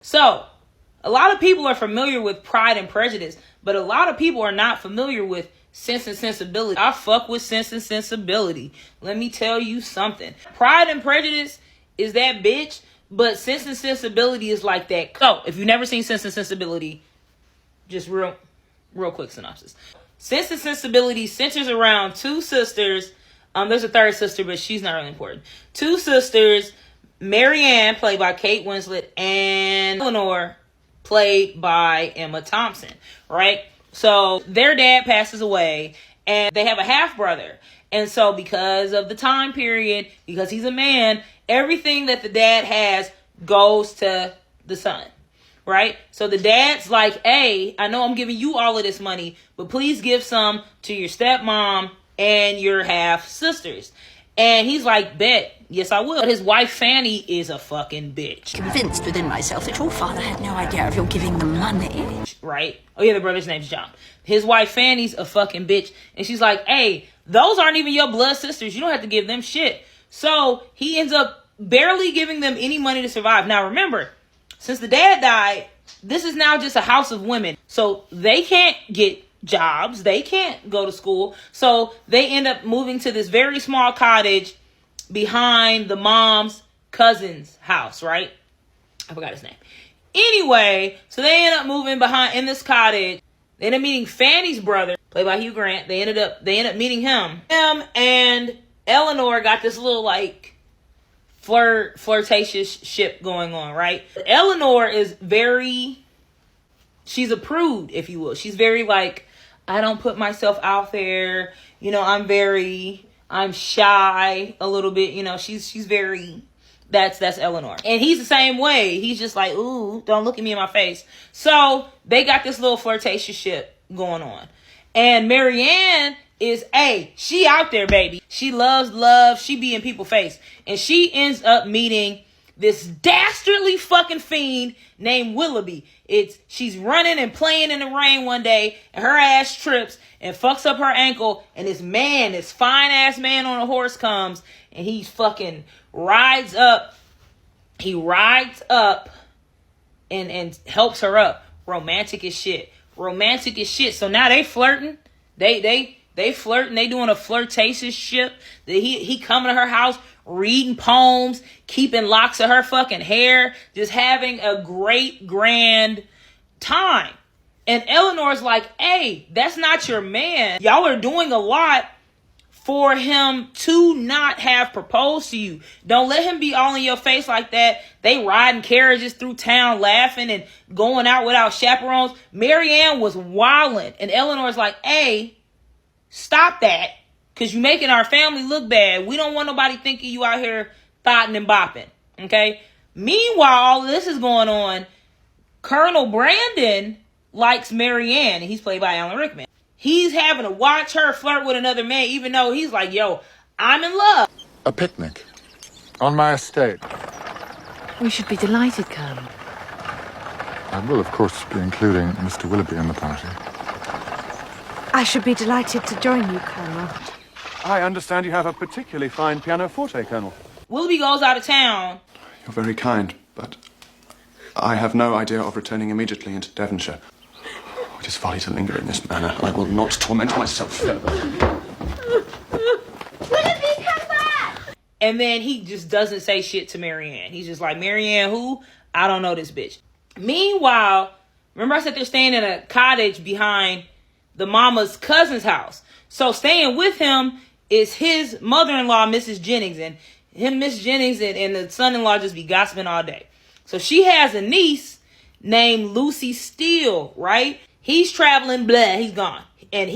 So, a lot of people are familiar with Pride and Prejudice, but a lot of people are not familiar with Sense and Sensibility. I fuck with Sense and Sensibility. Let me tell you something. Pride and Prejudice is that bitch, but Sense and Sensibility is like that. So, if you've never seen Sense and Sensibility, just real quick synopsis. Sense and Sensibility centers around two sisters. There's a third sister, but she's not really important. Two sisters, Marianne, played by Kate Winslet, and Eleanor, played by Emma Thompson, right? So their dad passes away, and they have a half-brother. And so because of the time period, because he's a man, everything that the dad has goes to the son, right? So the dad's like, hey, I know I'm giving you all of this money, but please give some to your stepmom and your half-sisters. And he's like, bet, yes I will. But his wife Fanny is a fucking bitch. Convinced within myself that your father had no idea of your giving them money. Right? Oh yeah, the brother's name's John. His wife Fanny's a fucking bitch. And she's like, hey, those aren't even your blood sisters. You don't have to give them shit. So he ends up barely giving them any money to survive. Now remember, since the dad died, this is now just a house of women. So they can't get jobs. They can't go to school. So they end up moving to this very small cottage behind the mom's cousin's house, right? I forgot his name. Anyway, so they end up moving behind in this cottage. They end up meeting Fanny's brother, played by Hugh Grant. They end up meeting him. Him and Eleanor got this little like flirtatious ship going on, right? Eleanor is she's a prude, if you will. She's very like, I don't put myself out there. You know, I'm shy a little bit. You know, she's very, that's Eleanor. And he's the same way. He's just like, ooh, don't look at me in my face. So they got this little flirtatious shit going on. And Marianne is, she out there, baby. She loves love. She be in people's face. And she ends up meeting this dastardly fucking fiend named Willoughby. She's running and playing in the rain one day, and her ass trips and fucks up her ankle, and this fine ass man on a horse comes, and he fucking rides up and helps her up. Romantic as shit. So now they flirting. They flirting. They doing a flirtatious shit. He coming to her house, reading poems, keeping locks of her fucking hair, just having a great grand time. And Eleanor's like, hey, that's not your man. Y'all are doing a lot for him to not have proposed to you. Don't let him be all in your face like that. They riding carriages through town laughing and going out without chaperones. Marianne was wilding. And Eleanor's like, hey, stop that. Because you're making our family look bad. We don't want nobody thinking you out here thotting and bopping. Okay? Meanwhile, all of this is going on. Colonel Brandon likes Marianne, and he's played by Alan Rickman. He's having to watch her flirt with another man, even though he's like, yo, I'm in love. A picnic on my estate. We should be delighted, Colonel. I will, of course, be including Mr. Willoughby in the party. I should be delighted to join you, Colonel. I understand you have a particularly fine pianoforte, Colonel. Willoughby goes out of town. You're very kind, but I have no idea of returning immediately into Devonshire. It is folly to linger in this manner. I will not torment myself further. Willoughby, come back! And then he just doesn't say shit to Marianne. He's just like, Marianne who? I don't know this bitch. Meanwhile, remember I said they're staying in a cottage behind the mama's cousin's house. So staying with him is his mother-in-law, Mrs. Jennings. And Miss Jennings and the son-in-law just be gossiping all day. So she has a niece named Lucy Steele, right? He's traveling, he's gone. And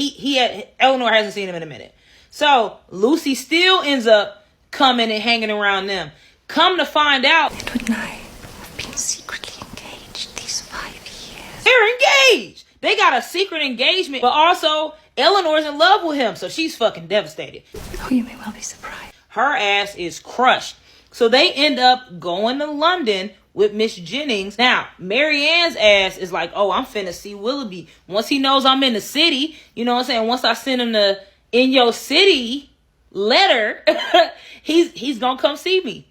Eleanor hasn't seen him in a minute. So Lucy Steele ends up coming and hanging around them. Come to find out, Edward and I have been secretly engaged these 5 years. they're engaged. They got a secret engagement, but also Eleanor's in love with him. So she's fucking devastated. Oh, you may well be surprised. Her ass is crushed. So they end up going to London with Miss Jennings. Now, Marianne's ass is like, oh, I'm finna see Willoughby. Once he knows I'm in the city, you know what I'm saying? Once I send him the in your city letter, he's gonna come see me.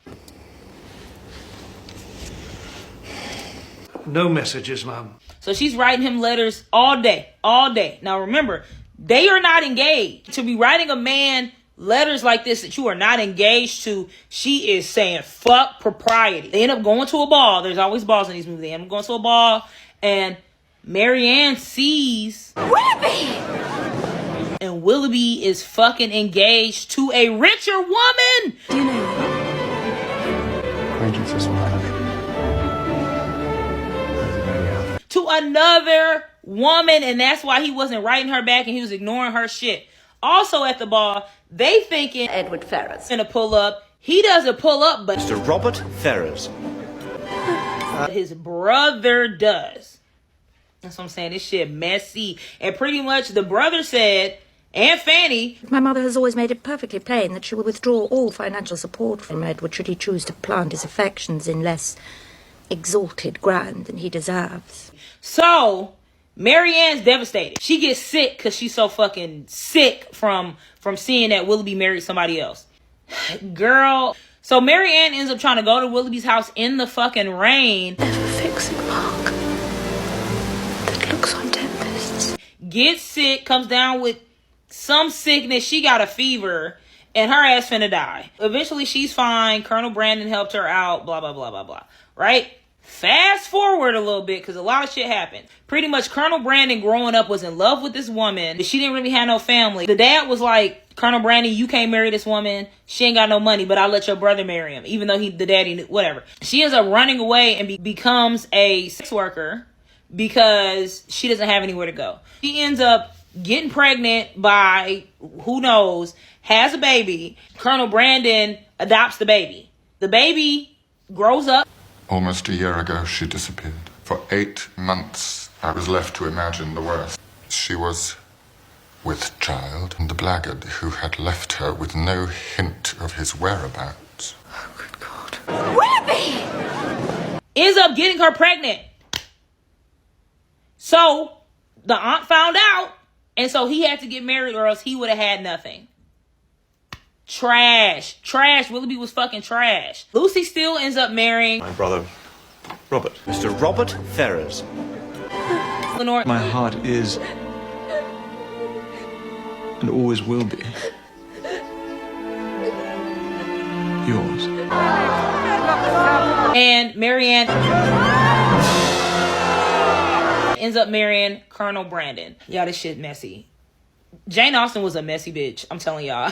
No messages, Mum. So she's writing him letters all day, all day. Now remember, they are not engaged. To be writing a man letters like this that you are not engaged to, she is saying fuck propriety. They end up going to a ball. There's always balls in these movies. They end up going to a ball, and Marianne sees Willoughby! And Willoughby is fucking engaged to a richer woman. Do you know? Acquaintances, To another woman, and that's why he wasn't writing her back and he was ignoring her shit. Also at the ball, they thinking Edward Ferrars gonna pull up. He doesn't pull up, but Mr. Robert Ferrars. His brother does. That's what I'm saying. This shit messy. And pretty much the brother said, and Fanny, My mother has always made it perfectly plain that she will withdraw all financial support from Edward should he choose to plant his affections in less exalted ground than he deserves. so Marianne's devastated. She gets sick because she's so fucking sick from seeing that Willoughby married somebody else. Girl. So Marianne ends up trying to go to Willoughby's house in the fucking rain. Ever-fixing mark that looks on tempests. Gets sick, comes down with some sickness. She got a fever, and her ass finna die. Eventually, she's fine. Colonel Brandon helped her out, blah, blah, blah, blah, blah. Right? Fast forward a little bit, because a lot of shit happened. Pretty much, Colonel Brandon growing up was in love with this woman, but she didn't really have no family. The dad was like, Colonel Brandon, you can't marry this woman. She ain't got no money, but I'll let your brother marry him, even though the daddy knew, whatever. She ends up running away and becomes a sex worker because she doesn't have anywhere to go. She ends up getting pregnant by, who knows, has a baby. Colonel Brandon adopts the baby. The baby grows up. Almost a year ago, she disappeared. For 8 months, I was left to imagine the worst. She was with child, and the blackguard who had left her with no hint of his whereabouts. Oh, good God. Willoughby! Ends up getting her pregnant. So the aunt found out, and so he had to get married or else he would have had nothing. Trash. Willoughby was fucking trash. Lucy still ends up marrying My brother, Robert. Mr. Robert Ferrars. Lenore. My heart is, and always will be, yours. And Marianne ends up marrying Colonel Brandon. Y'all, this shit messy. Jane Austen was a messy bitch. I'm telling y'all.